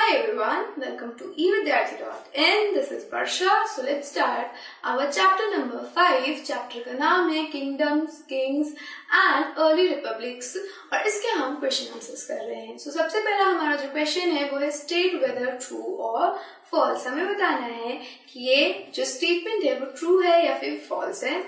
Hi everyone, welcome to evidyarthi.in. This is Varsha. So let's start our chapter number 5. Chapter का नाम है kingdoms, Kings and early republics और इसके हम question answers कर रहे हैं. So सबसे पहला हमारा जो क्वेश्चन है वो है स्टेट वेदर ट्रू और फॉल्स. हमें बताना है कि ये जो स्टेटमेंट है वो ट्रू है या फिर फॉल्स है.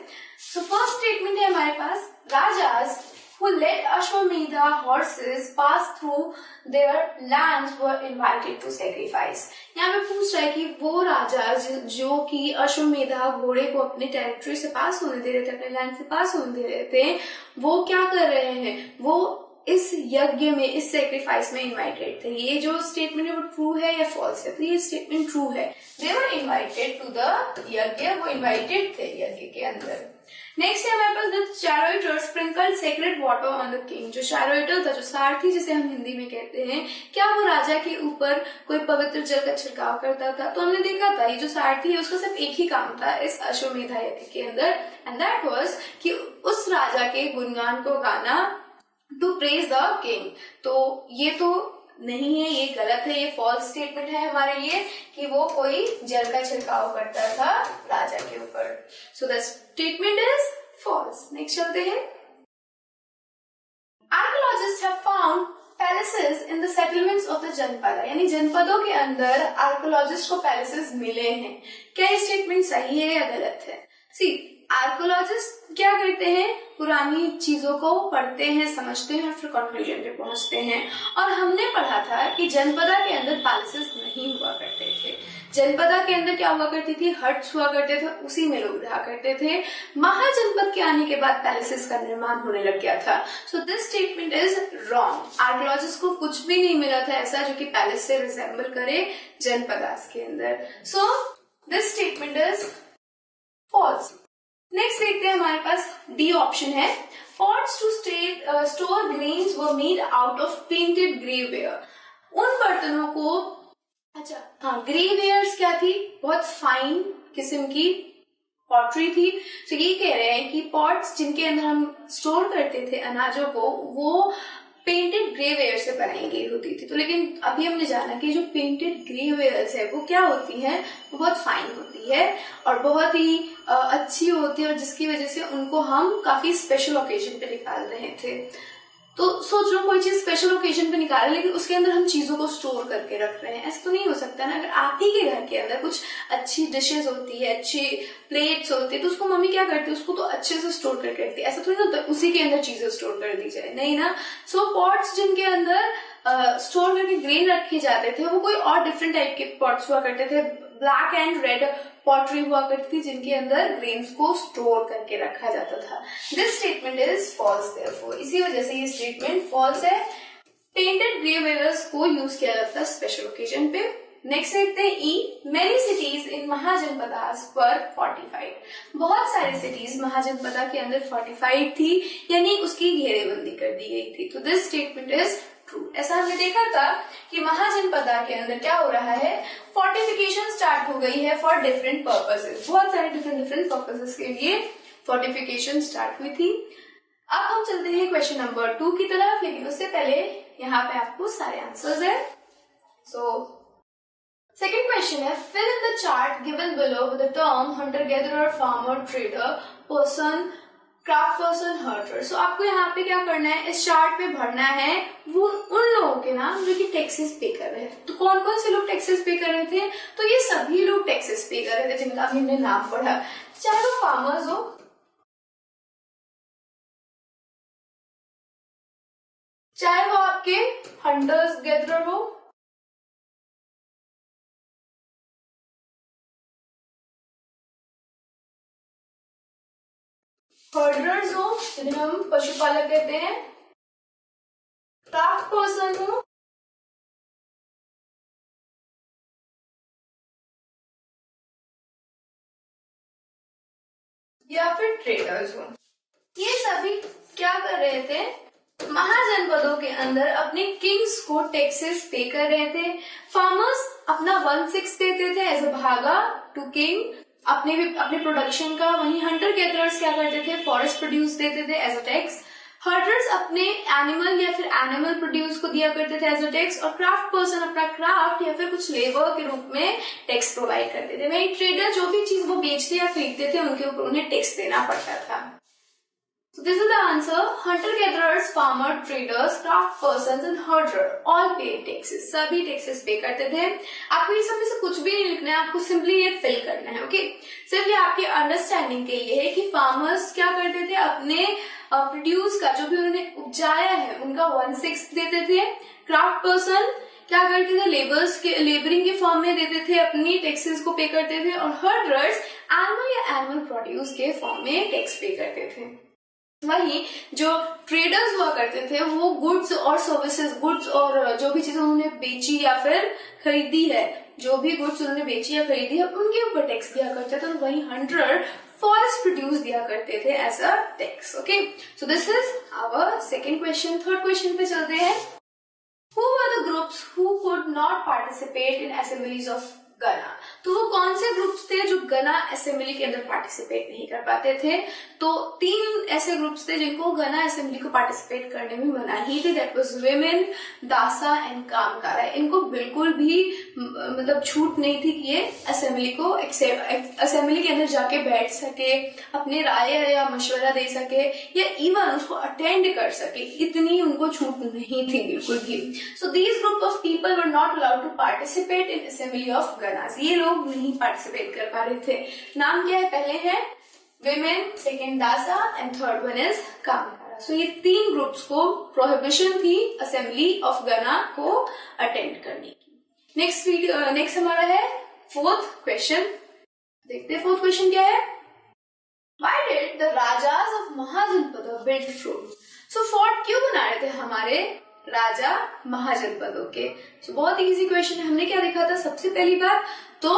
So फर्स्ट स्टेटमेंट है हमारे पास, राजाज who let Ashwamedha horses pass through their lands were invited to sacrifice. यहाँ पे पूछ रहा है कि वो राजा जो कि अश्वमेधा घोड़े को अपने टेरिटरी से पास होने दे रहे थे, अपने लैंड से पास होने दे रहे थे, वो क्या कर रहे हैं, वो इस यज्ञ में, इस सेक्रीफाइस में इन्वाइटेड थे. ये जो स्टेटमेंट है वो ट्रू है या फॉल्स है? तो ये स्टेटमेंट ट्रू है. दे वर इन्वाइटेड टू द यज्ञ, वो इन्वाइटेड थे यज्ञ के अंदर. नेक्स्ट है हमारे पास the charioteer sprinkle sacred water on the king. जो चैरोइटर था, जो सारथी जिसे हम हिंदी में कहते हैं, क्या वो राजा के ऊपर कोई पवित्र जल का छिड़काव करता था? तो हमने देखा था ये जो सारथी है उसका सिर्फ एक ही काम था इस अश्वमेधा यज्ञ के अंदर, एंड दैट वाज कि उस राजा के गुणगान को गाना, टू प्रेज द किंग. तो ये तो नहीं है, ये गलत है, ये फॉल्स स्टेटमेंट है हमारे लिए कि वो कोई जल का छिड़काव करता था राजा के ऊपर. So the statement is false. Next चलते हैं. Archaeologist have found palaces in the settlements of the janapada. यानी जनपदों के अंदर आर्कियोलॉजिस्ट को पैलेसेस मिले हैं. क्या ये स्टेटमेंट सही है या गलत है? सी, आर्कियोलॉजिस्ट क्या करते हैं, पुरानी चीजों को पढ़ते हैं, समझते हैं और फिर कंक्लूजन पे पहुंचते हैं. और हमने पढ़ा था कि जनपदा के अंदर पैलेसेस नहीं हुआ करते थे. जनपदा के अंदर क्या हुआ करती थी, हट्स हुआ करते थे, उसी में लोग रहा करते थे. महाजनपद के आने के बाद पैलेसेस का निर्माण होने लग गया था. सो this statement is wrong. Archaeologist को कुछ भी नहीं मिला था ऐसा जो कि पैलेस से रिजेंबल करे जनपदास के अंदर. So this statement is false. Next देखते हैं, हमारे पास डी ऑप्शन है. Pots to store grains were made out of painted greyware. उन बर्तनों को, अच्छा हाँ, ग्रेवेयर्स क्या थी, बहुत फाइन किस्म की पॉटरी थी. तो ये कह रहे हैं कि पॉट्स जिनके अंदर हम स्टोर करते थे अनाजों को, वो पेंटेड ग्रेवेयर से बनाई गई होती थी. तो लेकिन अभी हमने जाना कि जो पेंटेड ग्रेवेयर्स है वो क्या होती है, वो बहुत फाइन होती है और बहुत ही अच्छी होती है, और जिसकी वजह से उनको हम काफी स्पेशल ओकेजन पे निकाल रहे थे. तो सोच लो कोई चीज स्पेशल ओकेजन पे निकाल रहे लेकिन उसके अंदर हम चीजों को स्टोर करके रख रहे हैं, ऐसा तो नहीं हो सकता ना. अगर आप ही के घर के अंदर कुछ अच्छी डिशेस होती है, अच्छी प्लेट्स होती है, तो उसको मम्मी क्या करती है, उसको तो अच्छे से स्टोर करके रखती है. ऐसा थोड़ी होता है उसी के अंदर चीजें स्टोर कर दी जाए, नहीं ना. सो पॉट्स जिनके अंदर स्टोर करके ग्रेन रखे जाते थे वो कोई और डिफरेंट टाइप के पॉट्स हुआ करते थे. ब्लैक एंड रेड पॉटरी हुआ करती थी जिनके अंदर ग्रेन्स को स्टोर करके रखा जाता था. This statement is false. Therefore इसी वजह से ये स्टेटमेंट फॉल्स है. पेंटेड ग्रेवेयर्स को यूज किया जाता है स्पेशल ओकेजन पे. नेक्स्ट देखते हैं E. Many cities in mahajanapadas were fortified. बहुत सारी सिटीज महाजनपदा के अंदर फोर्टिफाइड थी, यानी उसकी घेरेबंदी कर दी गई थी. तो दिस स्टेटमेंट इज ट्रू. ऐसा हमने देखा था कि महाजनपदा के अंदर क्या हो रहा है, फोर्टिफिकेशन स्टार्ट हो गई है फॉर डिफरेंट पर्पसेस. बहुत सारे डिफरेंट पर्पसेस के लिए फोर्टिफिकेशन स्टार्ट हुई थी. अब हम चलते हैं क्वेश्चन नंबर 2 की तरफ, लेकिन उससे पहले यहाँ पे आपको सारे आंसर्स है. सो सेकेंड क्वेश्चन है, fill in the chart given below with the term hunter gatherer, farmer, trader, person, craft person, herder. So आपको यहाँ पे क्या करना है, इस चार्ट पे भरना है वो उन लोगों के नाम जो कि टैक्सेस पे कर रहे हैं. तो कौन कौन से लोग टैक्सेस पे कर रहे थे, तो ये सभी लोग टैक्सेस पे कर रहे थे जिनका हमने नाम पढ़ा, चाहे वो फार्मर्स हो, चाहे वो आपके हंटर्स गैदरर हो, हर्डर्स हो जिन्हें हम पशुपालक कहते हैं, क्राफ्ट पर्सन हो, या फिर ट्रेडर्स हो. ये सभी क्या कर रहे थे, महाजनपदों के अंदर अपने किंग्स को टैक्सेस पे कर रहे थे. फार्मर्स अपना 1/6 देते थे एज अ भागा टू किंग अपने प्रोडक्शन का. वहीं हंटर गैदरर्स क्या करते थे, फॉरेस्ट प्रोड्यूस देते थे एज अ टैक्स. हर्डर्स अपने एनिमल या फिर एनिमल प्रोड्यूस को दिया करते थे एज अ टैक्स, और क्राफ्ट पर्सन अपना क्राफ्ट या फिर कुछ लेबर के रूप में टैक्स प्रोवाइड करते थे। वही ट्रेडर जो भी चीज वो बेचते या खरीदते थे उनके ऊपर उन्हें टैक्स देना पड़ता था। So this is the answer. Hunter-gatherers, farmer, traders, craft persons and herder all pay taxes. सभी taxes पे करते थे। आपको ये सब में से कुछ भी नहीं लिखना है, आपको सिंपली ये फिल करना है, ओके? सिर्फ ये आपके अंडरस्टैंडिंग के लिए है कि फार्मर्स क्या करते थे, अपने प्रोड्यूस का जो भी उन्होंने उपजाया है उनका 1/6 देते थे। क्राफ्ट पर्सन क्या करते थे, लेबरिंग के फॉर्म में देते थे, अपनी टैक्सेस को पे करते थे। और हर्डर्स एनिमल या एनिमल प्रोड्यूस के फॉर्म में टैक्स पे करते थे। वही जो ट्रेडर्स हुआ करते थे वो गुड्स और सर्विसेज, गुड्स और जो भी चीजें उन्होंने बेची या फिर खरीदी है, जो भी गुड्स उन्होंने बेची या खरीदी है उनके ऊपर टैक्स दिया करते थे। तो वही हंटर फॉरेस्ट प्रोड्यूस दिया करते थे as a tax, okay? So this is our second question. Third question पे चलते हैं। Who were the groups who could not participate in assemblies of गना? तो वो कौन से ग्रुप्स थे जो गना असेंबली के अंदर पार्टिसिपेट नहीं कर पाते थे? तो 3 ऐसे ग्रुप्स थे जिनको गना असेंबली को पार्टिसिपेट करने में मनाही थी। दैट वाज विमेन, दासा एंड कामकारा। इनको बिल्कुल भी मतलब छूट नहीं थी कि ये असेंबली के अंदर जाके बैठ सके, अपने राय या मशवरा दे सके या इवन उसको अटेंड कर सके, इतनी उनको छूट नहीं थी बिल्कुल भी। So these group of people were not allowed to participate in assembly of ganas. ये लोग नहीं पार्टिसिपेट कर पा रहे थे। नाम क्या है? पहले है विमेन, सेकेंड दासा एंड थर्ड वन इज कामकारा। सो ये 3 ग्रुप्स को प्रोहिबिशन थी असेंबली ऑफ गना को अटेंड करने की। नेक्स्ट हमारा है फोर्थ क्वेश्चन। देखते हैं फोर्थ क्वेश्चन क्या है। Why did the rajas of महाजनपद build fort? So fort क्यों बना रहे थे हमारे राजा महाजनपदों के? So बहुत इजी क्वेश्चन है। हमने क्या देखा था सबसे पहली बार, तो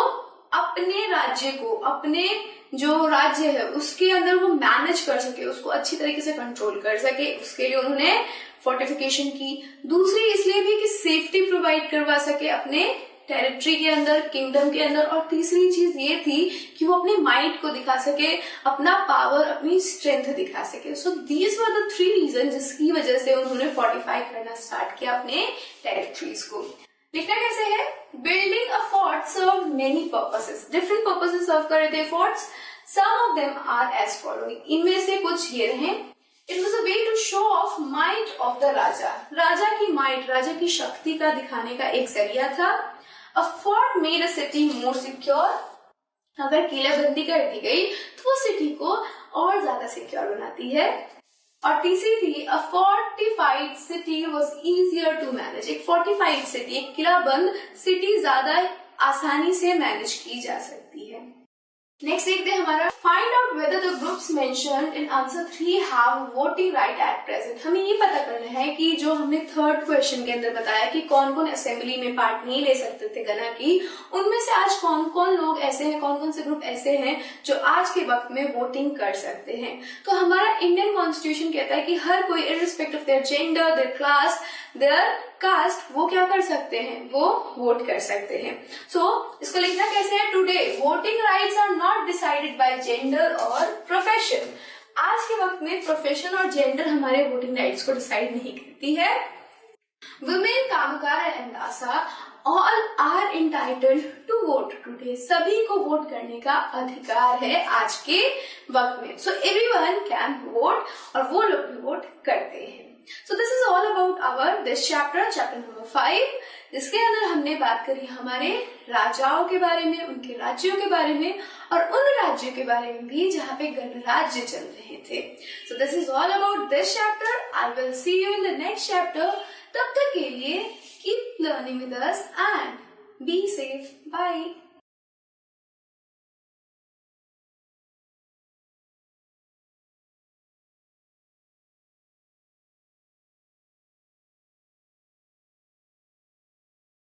अपने राज्य को, अपने जो राज्य है उसके अंदर वो मैनेज कर सके, उसको अच्छी तरीके से कंट्रोल कर सके, उसके लिए उन्होंने फोर्टिफिकेशन की। दूसरी इसलिए भी कि सेफ्टी प्रोवाइड करवा सके अपने टेरिटरी के अंदर, किंगडम के अंदर। और तीसरी चीज ये थी कि वो अपने माइट को दिखा सके, अपना पावर, अपनी स्ट्रेंथ दिखा सके। So these were the 3 reason जिसकी वजह से उन्होंने फोर्टिफाई करना स्टार्ट किया अपने टेरिटरीज को। लिखना कैसे है? Building a fort serve many purposes. Different purposes serve कर रहे थे forts. Some of them are as following. इनमें से कुछ ये रहे। It was a way to show off might of the raja. Raja की माइट, राजा की शक्ति का दिखाने का एक जरिया था। A fort made a city more secure. अगर किलेबंदी कर दी गई तो वो सिटी को और ज्यादा सिक्योर बनाती है। और तीसरी थी a fortified city was easier to manage. एक fortified city, एक किलाबंद सिटी ज्यादा आसानी से मैनेज की जा सकती है। नेक्स्ट देखते हैं हमारा find out whether the groups mentioned in answer 3 have voting right at present. हमें ये पता करना है कि जो हमने थर्ड क्वेश्चन के अंदर बताया कि कौन कौन असेंबली में पार्ट नहीं ले सकते थे गना की, उनमें से आज कौन कौन लोग ऐसे हैं, कौन कौन से ग्रुप ऐसे हैं जो आज के वक्त में वोटिंग कर सकते हैं। तो हमारा इंडियन कॉन्स्टिट्यूशन कहता है कि हर कोई irrespective of their gender, their class, their caste, वो क्या कर सकते हैं, वो वोट कर सकते हैं। सो इसको लिखना कैसे है? Today voting rights are not decided by gender और प्रोफेशन। आज के वक्त में प्रोफेशन और जेंडर हमारे वोटिंग राइट्स को डिसाइड नहीं करती है। वुमेन, कामकारा एंड दासा all are entitled to vote today. सभी को वोट करने का अधिकार है आज के वक्त में। सो एवरीवन कैन वोट, और वो लोग भी वोट करते हैं। So this is all about our this chapter number 5, जिसके अंदर हमने बात करी हमारे राजाओं के बारे में, उनके राज्यों के बारे में, और उन राज्यों के बारे में भी जहाँ पे गणराज्य चल रहे थे। So this is all about this chapter. I will see you in the next chapter. तब तक के लिए keep learning with us and be safe. Bye.